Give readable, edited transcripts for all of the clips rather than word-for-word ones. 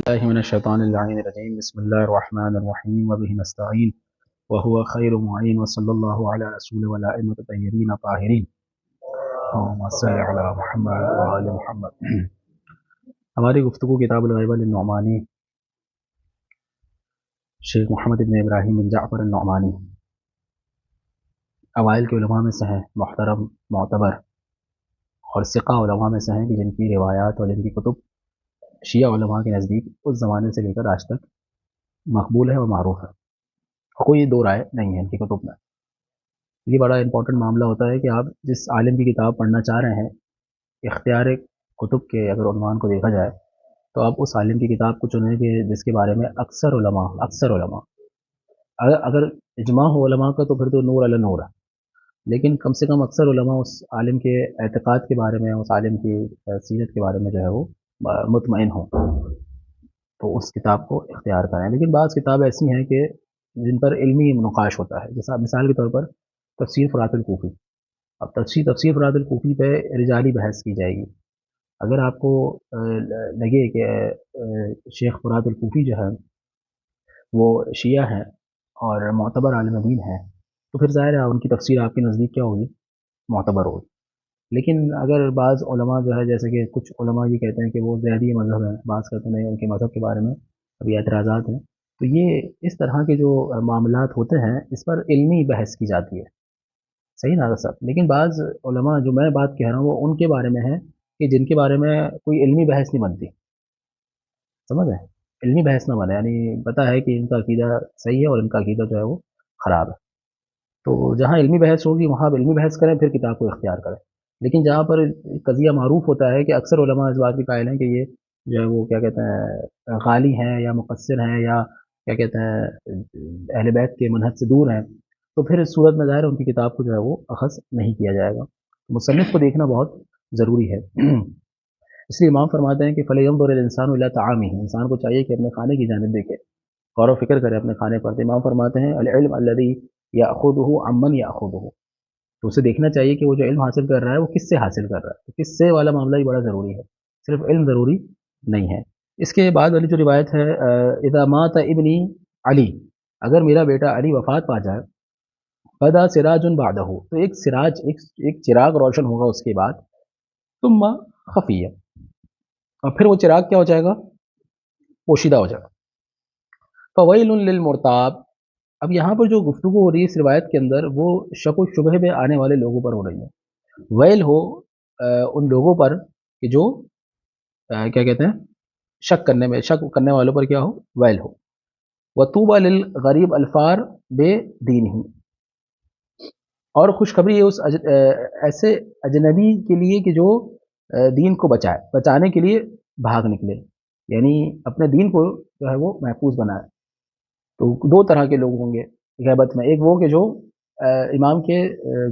الله من الشيطان اللعين الرجيم بسم الله الرحمن الرحيم وبه نستعين وهو خير معين وصلى الله على رسول والائمة الطاهرين الطاهرين اللهم صل على محمد وآل محمد۔ ہماری گفتگو کتاب الغیبہ للنعمانی شیخ محمد بن ابراہیم بن جعفر النعمانی اوائل کے علماء میں سے ہیں، محترم معتبر اور ثقہ علماء میں سے ہیں کہ جن کی روایات اور جن کی کتب شیعہ علماء کے نزدیک اس زمانے سے لے کر آج تک مقبول ہے اور معروف ہے، اور کوئی دو رائے نہیں ہے ان کی کتب میں۔ یہ بڑا امپورٹنٹ معاملہ ہوتا ہے کہ آپ جس عالم کی کتاب پڑھنا چاہ رہے ہیں، اختیار کتب کے اگر عنوان کو دیکھا جائے تو آپ اس عالم کی کتاب کو چنیں کہ جس کے بارے میں اکثر علماء اگر اجماع ہو علماء کا تو پھر تو نور علی نور ہے، لیکن کم سے کم اکثر علماء اس عالم کے اعتقاد کے بارے میں، اس عالم کی سیرت کے بارے میں جو ہے وہ مطمئن ہوں تو اس کتاب کو اختیار کریں۔ لیکن بعض کتاب ایسی ہیں کہ جن پر علمی نقاش ہوتا ہے، جیسا مثال کے طور پر تفسیر فرات الکوفی۔ اب تفسیر فرات الکوفی پہ رجالی بحث کی جائے گی۔ اگر آپ کو لگے کہ شیخ فرات الکوفی جو ہے وہ شیعہ ہیں اور معتبر عالم دین ہیں تو پھر ظاہر ہے ان کی تفسیر آپ کے نزدیک کیا ہوگی؟ معتبر ہوگی۔ لیکن اگر بعض علماء جو ہے، جیسے کہ کچھ علماء یہ کہتے ہیں کہ وہ زیدی مذہب ہیں، بعض کہتے ہیں ان کے مذہب کے بارے میں ابھی اعتراضات ہیں، تو یہ اس طرح کے جو معاملات ہوتے ہیں اس پر علمی بحث کی جاتی ہے، صحیح نا صاحب؟ لیکن بعض علماء جو میں بات کہہ رہا ہوں وہ ان کے بارے میں ہے کہ جن کے بارے میں کوئی علمی بحث نہیں بنتی، سمجھ ہے؟ علمی بحث نہ بنے، یعنی پتہ ہے کہ ان کا عقیدہ صحیح ہے اور ان کا عقیدہ جو ہے وہ خراب ہے، تو جہاں علمی بحث ہوگی وہاں آپ علمی بحث کریں، پھر کتاب کو اختیار کریں۔ لیکن جہاں پر قضیہ معروف ہوتا ہے کہ اکثر علماء اس بات کے قائل ہیں کہ یہ جو ہے وہ کیا کہتے ہیں غالی ہیں یا مقصر ہیں یا کیا کہتے ہیں اہل بیت کے منہج سے دور ہیں، تو پھر اس صورت میں ظاہر ان کی کتاب کو جو ہے وہ اخذ نہیں کیا جائے گا۔ مصنف کو دیکھنا بہت ضروری ہے، اس لیے امام فرماتے ہیں کہ فَلْيَنْظُرِ الْإِنسَانُ إِلَىٰ طَعَامِهِ، انسان کو چاہیے کہ اپنے کھانے کی جانب دیکھے، غور و فکر کرے اپنے کھانے پر۔ امام فرماتے ہیں العلم الذي يأخذه عمن يأخذه، تو اسے دیکھنا چاہیے کہ وہ جو علم حاصل کر رہا ہے وہ کس سے حاصل کر رہا ہے، تو کس سے والا معاملہ ہی بڑا ضروری ہے، صرف علم ضروری نہیں ہے۔ اس کے بعد والی جو روایت ہے اذا مات ابنی علی، اگر میرا بیٹا علی وفات پا جائے، فدا سراج بعدہ، تو ایک سراج ایک چراغ روشن ہوگا اس کے بعد، ثم خفیہ، اور پھر وہ چراغ کیا ہو جائے گا؟ پوشیدہ ہو جائے گا۔ فویل للمرتاب، اب یہاں پر جو گفتگو ہو رہی ہے اس روایت کے اندر وہ شک و شبہ میں آنے والے لوگوں پر ہو رہی ہے۔ ویل ہو ان لوگوں پر کہ جو کیا کہتے ہیں شک کرنے والوں پر کیا ہو؟ ویل ہو۔ وطوبى للغریب الفار بے دین ہی، اور خوشخبری ہے اس ایسے اجنبی کے لیے کہ جو دین کو بچانے کے لیے بھاگ نکلے، یعنی اپنے دین کو جو ہے وہ محفوظ بنائے۔ تو دو طرح کے لوگ ہوں گے غیبت میں، ایک وہ کہ جو امام کے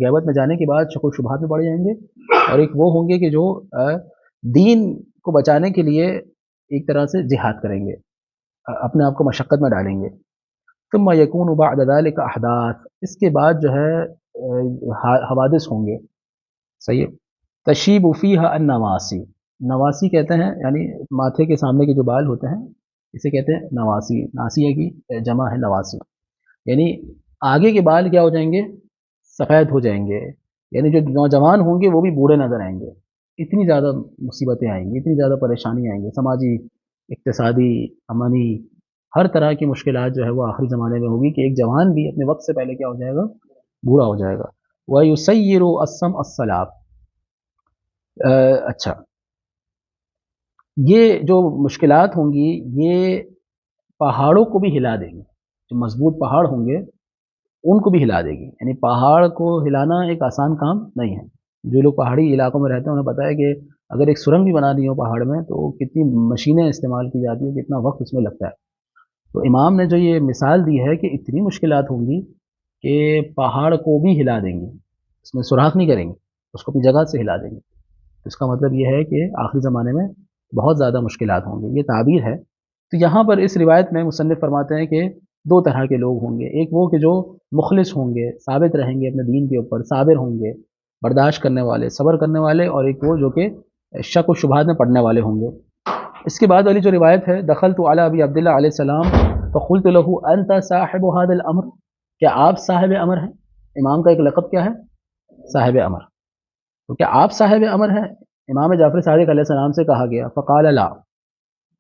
غیبت میں جانے کے بعد شک و شبہات میں پڑ جائیں گے، اور ایک وہ ہوں گے کہ جو دین کو بچانے کے لیے ایک طرح سے جہاد کریں گے، اپنے آپ کو مشقت میں ڈالیں گے۔ ثم یکون بعد ذلك احداث، اس کے بعد جو ہے حوادث ہوں گے، صحیح ہے۔ تشیب فیہا النواسی، نواسی کہتے ہیں یعنی ماتھے کے سامنے کے جو بال ہوتے ہیں اسے کہتے ہیں نواسی، ناسیہ کی جمع ہے نواسی، یعنی آگے کے بال کیا ہو جائیں گے؟ سفید ہو جائیں گے، یعنی جو نوجوان ہوں گے وہ بھی بوڑھے نظر آئیں گے، اتنی زیادہ مصیبتیں آئیں گی، اتنی زیادہ پریشانی آئیں گی، سماجی، اقتصادی، امنی، ہر طرح کی مشکلات جو ہے وہ آخری زمانے میں ہوگی کہ ایک جوان بھی اپنے وقت سے پہلے کیا ہو جائے گا؟ بوڑھا ہو جائے گا۔ وَيُسَيِّرُ السَّمْعَ الصَّلَابَ، اچھا یہ جو مشکلات ہوں گی یہ پہاڑوں کو بھی ہلا دیں گی، جو مضبوط پہاڑ ہوں گے ان کو بھی ہلا دے گی، یعنی پہاڑ کو ہلانا ایک آسان کام نہیں ہے۔ جو لوگ پہاڑی علاقوں میں رہتے ہیں انہیں پتہ ہے کہ اگر ایک سرنگ بھی بنا دی ہو پہاڑ میں تو کتنی مشینیں استعمال کی جاتی ہیں، کتنا وقت اس میں لگتا ہے۔ تو امام نے جو یہ مثال دی ہے کہ اتنی مشکلات ہوں گی کہ پہاڑ کو بھی ہلا دیں گی، اس میں سوراخ نہیں کریں گے، اس کو اپنی جگہ سے ہلا دیں گے۔ اس کا مطلب یہ ہے کہ آخری زمانے میں بہت زیادہ مشکلات ہوں گی، یہ تعبیر ہے۔ تو یہاں پر اس روایت میں مصنف فرماتے ہیں کہ دو طرح کے لوگ ہوں گے، ایک وہ کہ جو مخلص ہوں گے، ثابت رہیں گے اپنے دین کے اوپر، صابر ہوں گے، برداشت کرنے والے، صبر کرنے والے، اور ایک وہ جو کہ شک و شبہات میں پڑنے والے ہوں گے۔ اس کے بعد والی جو روایت ہے، دخلت علی ابی عبداللہ علیہ السلام فقلت له انت صاحب هذا الامر، کیا آپ صاحب امر ہیں؟ امام کا ایک لقب کیا ہے؟ صاحب امر. تو کیا آپ صاحب امر ہیں؟ امام جعفر صادق علیہ السلام سے کہا گیا. فقال لا.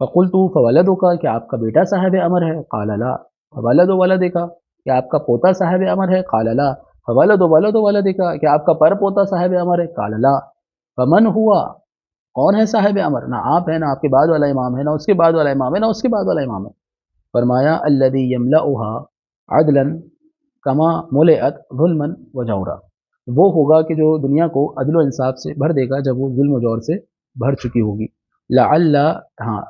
فقلت فولدک، کیا آپ کا بیٹا صاحب امر ہے؟ قال لا. فولد ولدک، کیا آپ کا پوتا صاحب امر ہے؟ قال لا. فولد ولد ولدک، کیا آپ کا پر پوتا صاحب امر ہے؟ قال لا. فمن ہوا، کون ہے صاحب امر؟ نہ آپ ہے، نہ آپ کے بعد والا امام ہے، نہ اس کے بعد والا امام ہے، نہ اس کے بعد والا امام ہے. فرمایا الذی یملؤها عدلا کما ملئت ظلما وجورا، وہ ہوگا کہ جو دنیا کو عدل و انصاف سے بھر دے گا جب وہ ظلم و جور سے بھر چکی ہوگی. لعل، ہاں،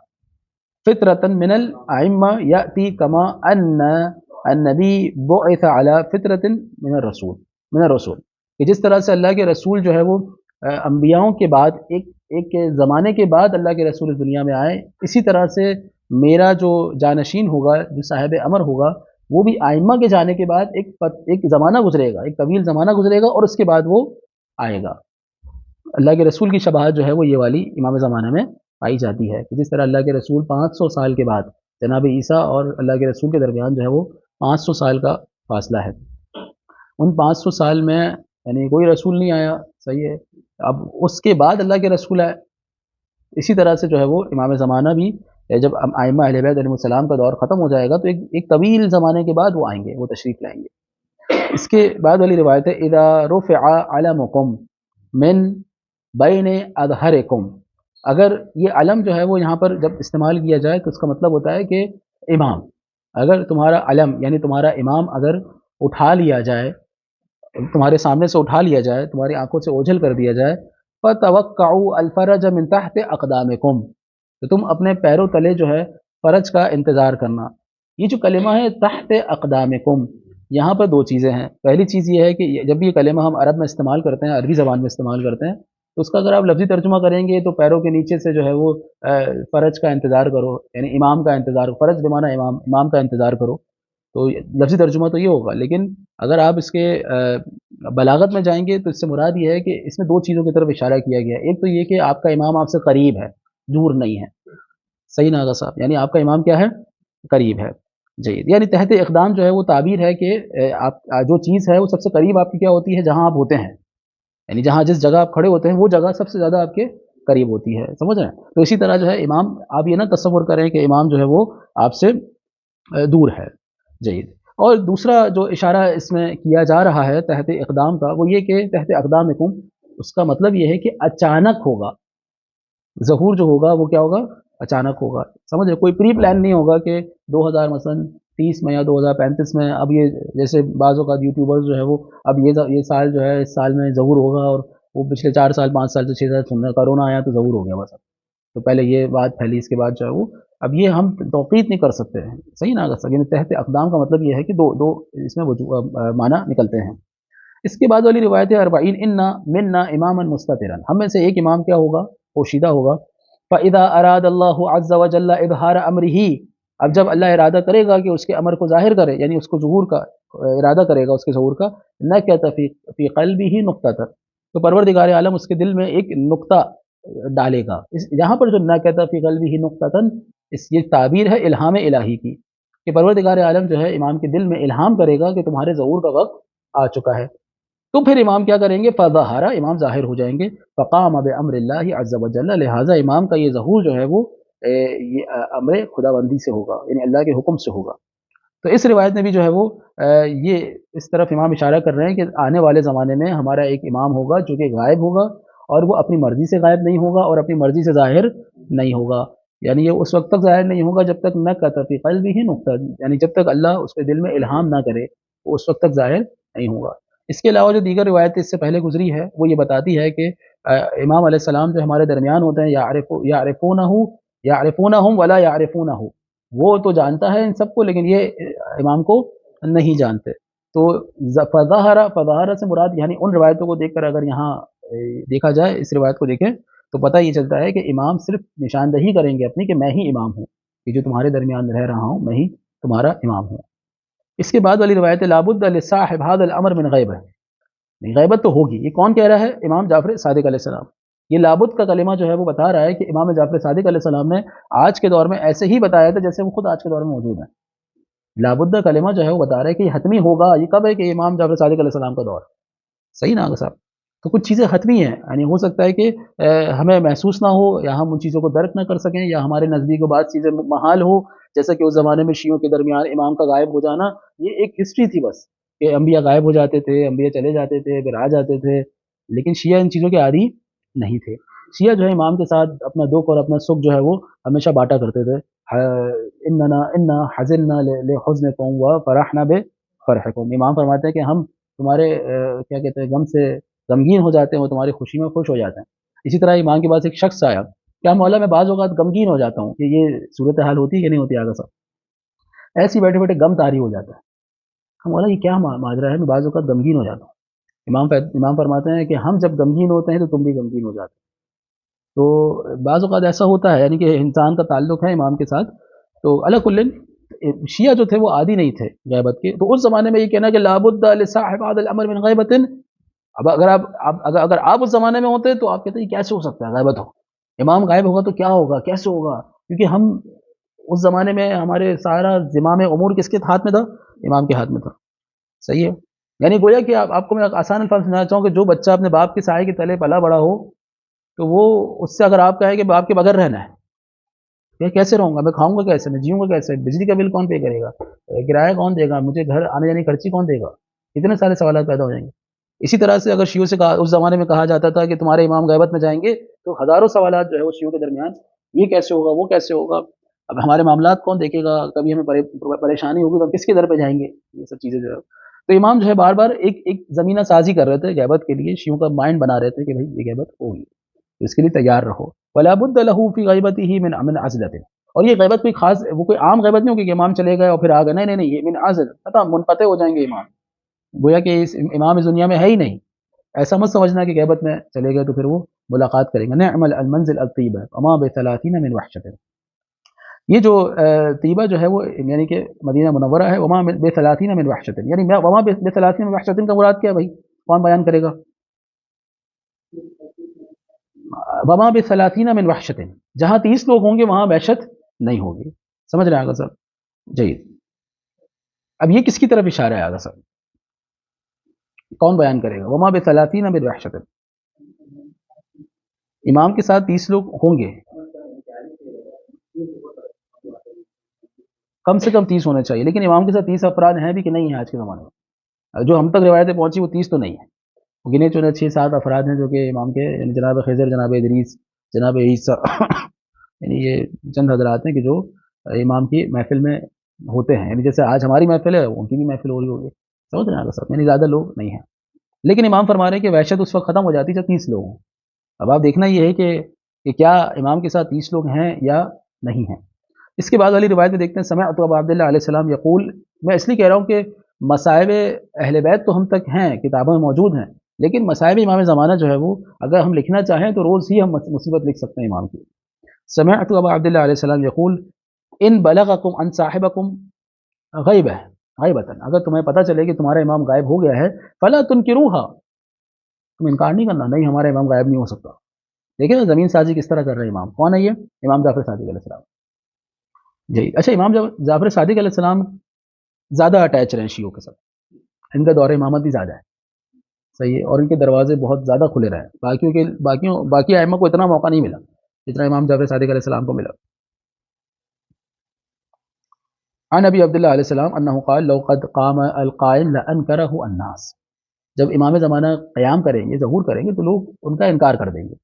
فطرة من الائمہ یأتی کما ان النبی بعث علی فطرة من الرسول کہ جس طرح سے اللہ کے رسول جو ہے وہ انبیاؤں کے بعد ایک زمانے کے بعد اللہ کے رسول اس دنیا میں آئے، اسی طرح سے میرا جو جانشین ہوگا، جو صاحب امر ہوگا، وہ بھی آئمہ کے جانے کے بعد ایک زمانہ گزرے گا، ایک طویل زمانہ گزرے گا، اور اس کے بعد وہ آئے گا. اللہ کے رسول کی شباہت جو ہے وہ یہ والی امام زمانہ میں پائی جاتی ہے کہ جس طرح اللہ کے رسول 500 سال کے بعد جناب عیسیٰ اور اللہ کے رسول کے درمیان جو ہے وہ 500 سال کا فاصلہ ہے. ان 500 سال میں یعنی کوئی رسول نہیں آیا، صحیح ہے، اب اس کے بعد اللہ کے رسول آئے. اسی طرح سے جو ہے وہ امام زمانہ بھی جب ائمہ اہل بیت علیہ السلام کا دور ختم ہو جائے گا تو ایک طویل زمانے کے بعد وہ آئیں گے، وہ تشریف لائیں گے. اس کے بعد والی روایت ہے اذا رفع علمکم من بین اظہرکم، اگر یہ علم جو ہے وہ یہاں پر جب استعمال کیا جائے تو اس کا مطلب ہوتا ہے کہ امام، اگر تمہارا علم یعنی تمہارا امام اگر اٹھا لیا جائے، تمہارے سامنے سے اٹھا لیا جائے، تمہاری آنکھوں سے اوجھل کر دیا جائے، فَتَوَقَّعُوا الْفَرَجَ مِن تَحْتِ أَقْدَامِكُمْ، تو تم اپنے پیروں تلے جو ہے فرج کا انتظار کرنا. یہ جو کلمہ ہے تحت اقدامکم، یہاں پر دو چیزیں ہیں. پہلی چیز یہ ہے کہ جب یہ کلمہ ہم عرب میں استعمال کرتے ہیں، عربی زبان میں استعمال کرتے ہیں، تو اس کا اگر آپ لفظی ترجمہ کریں گے تو پیروں کے نیچے سے جو ہے وہ فرج کا انتظار کرو، یعنی امام کا انتظار، فرج بمعنی امام کا انتظار کرو. تو لفظی ترجمہ تو یہ ہوگا، لیکن اگر آپ اس کے بلاغت میں جائیں گے تو اس سے مراد یہ ہے کہ اس میں دو چیزوں کی طرف اشارہ کیا گیا ہے. ایک تو یہ کہ آپ کا امام آپ سے قریب ہے، دور نہیں ہے. صحیح نا آغا صاحب، یعنی آپ کا امام کیا ہے؟ قریب ہے. جی، یعنی تحت اقدام جو ہے وہ تعبیر ہے کہ آپ جو چیز ہے وہ سب سے قریب آپ کی کیا ہوتی ہے؟ جہاں آپ ہوتے ہیں، یعنی جہاں جس جگہ آپ کھڑے ہوتے ہیں وہ جگہ سب سے زیادہ آپ کے قریب ہوتی ہے. سمجھ رہے ہیں؟ تو اسی طرح جو ہے امام، آپ یہ نہ تصور کریں کہ امام جو ہے وہ آپ سے دور ہے. جی، اور دوسرا جو اشارہ اس میں کیا جا رہا ہے تحت اقدام کا، وہ یہ کہ تحت اقدامکم، اس کا مطلب یہ ہے کہ اچانک ہوگا. ظہور جو ہوگا وہ کیا ہوگا؟ اچانک ہوگا. سمجھ رہے؟ کوئی پری پلان نہیں ہوگا کہ 2000 مثلاً 30 میں یا 2035 میں، اب یہ جیسے بعض اوقات یوٹیوبرز جو ہے وہ اب یہ سال جو ہے اس سال میں ظہور ہوگا، اور وہ پچھلے 4 سال 5 سال سے 6 سال سن رہے ہیں کرونا آیا تو ظہور ہو گیا بس. تو پہلے یہ بات پھیلی، اس کے بعد جو ہے وہ اب یہ ہم توقیت نہیں کر سکتے ہیں. صحیح نہ کر سکتے. یعنی تحت اقدام کا مطلب یہ ہے کہ دو اس میں معنی نکلتے ہیں. اس کے بعد والی روایت ہے اربعین انا منا اماما مستترا، ہم میں سے ایک امام کیا ہوگا؟ پوشیدہ ہوگا. فاذا اراد اللہ عز وجل اظہار امرہ، اب جب اللہ ارادہ کرے گا کہ اس کے امر کو ظاہر کرے، یعنی اس کو ظہور کا ارادہ کرے گا، اس کے ظہور کا، نہ کہتا فی قلبہ نقطہ، تو پروردگار عالم اس کے دل میں ایک نقطہ ڈالے گا. یہاں پر جو نہ کہتا فی قلبہ نقطہ، یہ تعبیر ہے الہام الہی کی، کہ پروردگار عالم جو ہے امام کے دل میں الہام کرے گا کہ تمہارے ظہور کا وقت آ چکا ہے. تو پھر امام کیا کریں گے؟ فظہر، امام ظاہر ہو جائیں گے. فقام بامر اللہ عز وجل، لہٰذا امام کا یہ ظہور جو ہے وہ یہ امر خدا بندی سے ہوگا، یعنی اللہ کے حکم سے ہوگا. تو اس روایت میں بھی جو ہے وہ یہ اس طرف امام اشارہ کر رہے ہیں کہ آنے والے زمانے میں ہمارا ایک امام ہوگا جو کہ غائب ہوگا، اور وہ اپنی مرضی سے غائب نہیں ہوگا اور اپنی مرضی سے ظاہر نہیں ہوگا. یعنی یہ اس وقت تک ظاہر نہیں ہوگا جب تک نہ کہتا فی قلبہ نقطہ، یعنی جب تک اللہ اس کے دل میں الہام نہ کرے وہ اس وقت تک ظاہر نہیں ہوگا. اس کے علاوہ جو دیگر روایت اس سے پہلے گزری ہے وہ یہ بتاتی ہے کہ امام علیہ السلام جو ہمارے درمیان ہوتے ہیں، یعرفونہم ولا یعرفونہ، وہ تو جانتا ہے ان سب کو لیکن یہ امام کو نہیں جانتے. تو فظہر سے مراد یعنی ان روایتوں کو دیکھ کر اگر یہاں دیکھا جائے، اس روایت کو دیکھیں تو پتہ یہ چلتا ہے کہ امام صرف نشاندہی کریں گے اپنی کہ میں ہی امام ہوں، کہ جو تمہارے درمیان رہ رہا ہوں میں ہی تمہارا امام ہوں. اس کے بعد والی روایت لابد لصاحب هذا الامر من غیبہ، غیبت تو ہوگی. یہ کون کہہ رہا ہے؟ امام جعفر صادق علیہ السلام. یہ لابد کا کلمہ جو ہے وہ بتا رہا ہے کہ امام جعفر صادق علیہ السلام نے آج کے دور میں ایسے ہی بتایا تھا جیسے وہ خود آج کے دور میں موجود ہیں. لابد کا کلمہ جو ہے وہ بتا رہا ہے کہ یہ حتمی ہوگا. یہ کب ہے کہ امام جعفر صادق علیہ السلام کا دور. صحیح نا صاحب؟ تو کچھ چیزیں حتمی ہیں، یعنی ہو سکتا ہے کہ ہمیں محسوس نہ ہو یا ہم ان چیزوں کو درک نہ کر سکیں یا ہمارے نزدیک بعض چیزیں محال ہو، جیسا کہ اس زمانے میں شیعوں کے درمیان امام کا غائب ہو جانا یہ ایک ہسٹری تھی بس، کہ انبیاء غائب ہو جاتے تھے، انبیاء چلے جاتے تھے پھر آ جاتے تھے. لیکن شیعہ ان چیزوں کے عادی نہیں تھے. شیعہ جو ہے امام کے ساتھ اپنا دکھ اور اپنا سکھ جو ہے وہ ہمیشہ بانٹا کرتے تھے. انا حزننا لحزنکم وفرحنا بفرحکم. امام فرماتے ہیں کہ ہم تمہارے کیا کہتے ہیں غم سے غمگین ہو جاتے ہیں، وہ تمہاری خوشی میں خوش ہو جاتے ہیں. اسی طرح امام کے پاس ایک شخص آیا، کیا مولا میں بعض اوقات غمگین ہو جاتا ہوں، کہ یہ صورتحال ہوتی ہے کہ نہیں ہوتی آگے صاحب؟ ایسی بیٹھے بیٹھے غم طاری ہو جاتا ہے. مولا یہ کیا ماجرا ہے؟ میں بعض اوقات غمگین ہو جاتا ہوں. امام فرماتے ہیں کہ ہم جب غمگین ہوتے ہیں تو تم بھی غمگین ہو جاتے. تو بعض اوقات ایسا ہوتا ہے، یعنی کہ انسان کا تعلق ہے امام کے ساتھ. تو علی کل شیعہ جو تھے وہ عادی نہیں تھے غیبت کے. تو اس زمانے میں یہ کہنا کہ لابد لصاحب هذا الامر من غیبت، اب اگر آپ اس زمانے میں ہوتے تو آپ کہتے ہیں کیسے ہو سکتا ہے غیبت ہو، امام غائب ہوگا تو کیا ہوگا، کیسے ہوگا؟ کیونکہ ہم اس زمانے میں ہمارے سارا زمام امور کس کے ہاتھ میں تھا؟ امام کے ہاتھ میں تھا. صحیح ہے. یعنی گویا کہ آپ کو میں آسان الفاظ سمجھانا چاہوں کہ جو بچہ اپنے باپ کے سائے کے تلے پلا بڑا ہو تو وہ اس سے اگر آپ کہیں کہ باپ کے بغیر رہنا ہے، میں کیسے رہوں گا، میں کھاؤں گا کیسے، میں جیوں گا کیسے، بجلی کا بل کون پے کرے گا، کرایہ کون دے گا، مجھے گھر آنے جانے کی خرچی کون دے گا، اتنے سارے سوالات پیدا ہو جائیں گے. اسی طرح سے اگر شیعوں سے اس زمانے میں کہا جاتا تھا کہ تمہارے امام غیبت میں جائیں گے تو ہزاروں سوالات جو ہے وہ شیعوں کے درمیان، یہ کیسے ہوگا، وہ کیسے ہوگا، اب ہمارے معاملات کون دیکھے گا، کبھی ہمیں پریشانی ہوگی تو ہم کس کے در پہ جائیں گے، یہ سب چیزیں جو ہے. تو امام جو ہے بار بار ایک زمینہ سازی کر رہے تھے غیبت کے لیے، شیعوں کا مائنڈ بنا رہے تھے کہ بھائی یہ غیبت ہوگی، اس کے لیے تیار رہو. ولا بد له فی غیبته من عزلۃ. اور یہ غیبت کوئی خاص، وہ کوئی عام غیبت نہیں ہوگی کہ امام چلے گئے اور پھر آ گئے، نہیں، یہ من عزل، ختم، منقطع ہو جائیں گے امام، گویا کہ اس امام اس دنیا میں ہے ہی نہیں. ایسا مت سمجھنا کہ غیبت میں چلے گئے تو پھر وہ ملاقات کریں گے. نعم المنزل الطیبہ وما بثلاثین من وحشۃ. یہ جو طیبہ جو ہے وہ یعنی کہ مدینہ منورہ ہے. وما بثلاثین من وحشۃ، یعنی وما بثلاثین من وحشۃ کا مراد کیا ہے بھائی؟ کون بیان کرے گا؟ وما بثلاثین من وحشۃ، جہاں 30 لوگ ہوں گے وہاں وحشت نہیں ہوگی. سمجھ رہے ہیں آگا صاحب؟ جی. اب یہ کس کی طرف اشارہ ہے آگا صاحب؟ کون بیان کرے گا؟ وما بثلاثین من وحشۃ، امام کے ساتھ 30 لوگ ہوں گے، کم سے کم 30 ہونے چاہیے. لیکن امام کے ساتھ 30 افراد ہیں بھی کہ نہیں ہیں آج کے زمانے میں؟ جو ہم تک روایتیں پہنچی وہ 30 تو نہیں ہیں. گنے چنے 6-7 افراد ہیں جو کہ امام کے، یعنی جناب خضر، جناب ادریس، جناب عیسیٰ یعنی یہ چند حضرات ہیں کہ جو امام کی محفل میں ہوتے ہیں. یعنی جیسے آج ہماری محفل ہے ان کی بھی محفل ہو رہی ہوگی. سمجھ رہے ہیں صاحب؟ یعنی زیادہ لوگ نہیں ہیں. لیکن امام فرما رہے ہیں کہ وحشت اس وقت ختم ہو جاتی جب 30 لوگ ہوں. اب آپ دیکھنا یہ ہے کہ کیا امام کے ساتھ 30 لوگ ہیں یا نہیں ہیں. اس کے بعد والی روایت میں دیکھتے ہیں سمعت ابا عبداللہ علیہ السلام یقول. میں اس لیے کہہ رہا ہوں کہ مصائب اہل بیت تو ہم تک ہیں، کتابوں میں موجود ہیں، لیکن مصائب امام زمانہ جو ہے وہ اگر ہم لکھنا چاہیں تو روز ہی ہم مصیبت لکھ سکتے ہیں امام کی. سمعت ابا عبداللہ علیہ السلام یقول ان بلغکم ان صاحبکم غیبہ غیبتاً، اگر تمہیں پتہ چلے کہ تمہارا امام غائب ہو گیا ہے فلا تنکروہا، تم انکار نہیں کرنا، نہیں ہمارا امام غائب نہیں ہو سکتا. دیکھیں نا زمین سازی کس طرح کر رہے ہیں امام. کون ہے یہ؟ امام جعفر صادق علیہ السلام. جی اچھا، امام جعفر صادق علیہ السلام زیادہ اٹیچ رہے ہیں شیعوں کے ساتھ، ان کا دور امامت بھی زیادہ ہے. صحیح ہے. اور ان کے دروازے بہت زیادہ کھلے رہے. باقی ائمہ کو اتنا موقع نہیں ملا جتنا امام جعفر صادق علیہ السلام کو ملا. عن ابی عبداللہ علیہ السلام انہ قال لو قد قام القائم لانکرہ الناس. جب امام زمانہ قیام کریں گے، ظہور کریں گے، تو لوگ ان کا انکار کر دیں گے.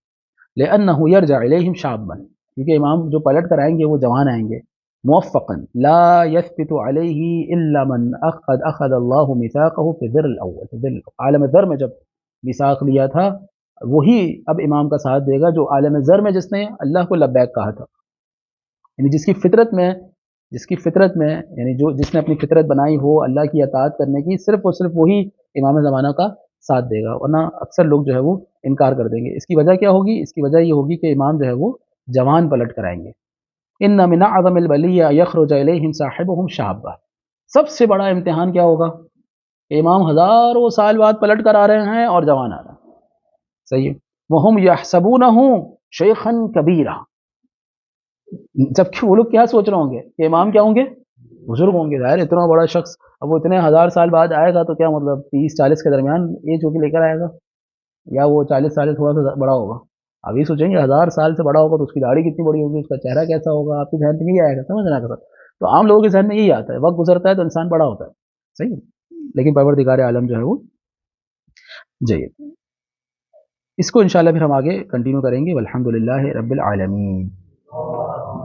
لانہ یرجع الیہم شابا، کیونکہ امام جو پلٹ کر آئیں گے وہ جوان آئیں گے. موفقا لا يثبت علیہ الا من اخذ اللہ میثاقہ فی الذر الاول. عالم ذر میں جب میثاق لیا تھا وہی اب امام کا ساتھ دے گا جو عالم ذر میں جس نے اللہ کو لبیک کہا تھا. یعنی جس کی فطرت میں یعنی جس نے اپنی فطرت بنائی ہو اللہ کی اطاعت کرنے کی، صرف اور صرف وہی امام زمانہ کا ساتھ دے گا، ورنہ اکثر لوگ جو ہے وہ انکار کر دیں گے. اس کی وجہ کیا ہوگی؟ اس کی وجہ یہ ہوگی کہ امام جو ہے وہ جوان پلٹ کر آئیں گے. ان من اعظم البلیہ یخرج الیہم صاحبہم شابا. سب سے بڑا امتحان کیا ہوگا؟ امام ہزاروں سال بعد پلٹ کر آ رہے ہیں اور جوان آ رہے ہیں. صحیح ہے. وَهُمْ يَحْسَبُونَهُ شَيْخًا كَبِيرًا، جبکہ وہ لوگ کیا سوچ رہے ہوں گے کہ امام کیا ہوں گے، بزرگ ہوں گے. ظاہر اتنا بڑا شخص اب وہ اتنے 1000 سال بعد آئے گا تو کیا مطلب 30-40 کے درمیان ایج ہو کے لے کر آئے گا، یا وہ 40 سال سے تھوڑا سا بڑا ہوگا. ابھی سوچیں گے 1000 سال سے بڑا ہوگا تو اس کی داڑھی کتنی بڑی ہوگی، اس کا چہرہ کیسا ہوگا، آپ کے ذہن میں یہی آئے گا. سمجھنا کا سر، تو عام لوگوں کے ذہن میں یہی آتا ہے. وقت گزرتا ہے تو انسان بڑا ہوتا ہے، صحیح ہے، لیکن پروردگار عالم جو ہے وہ جی. اس کو انشاءاللہ پھر ہم آگے کنٹینیو کریں گے. والحمد للہ رب العالمین.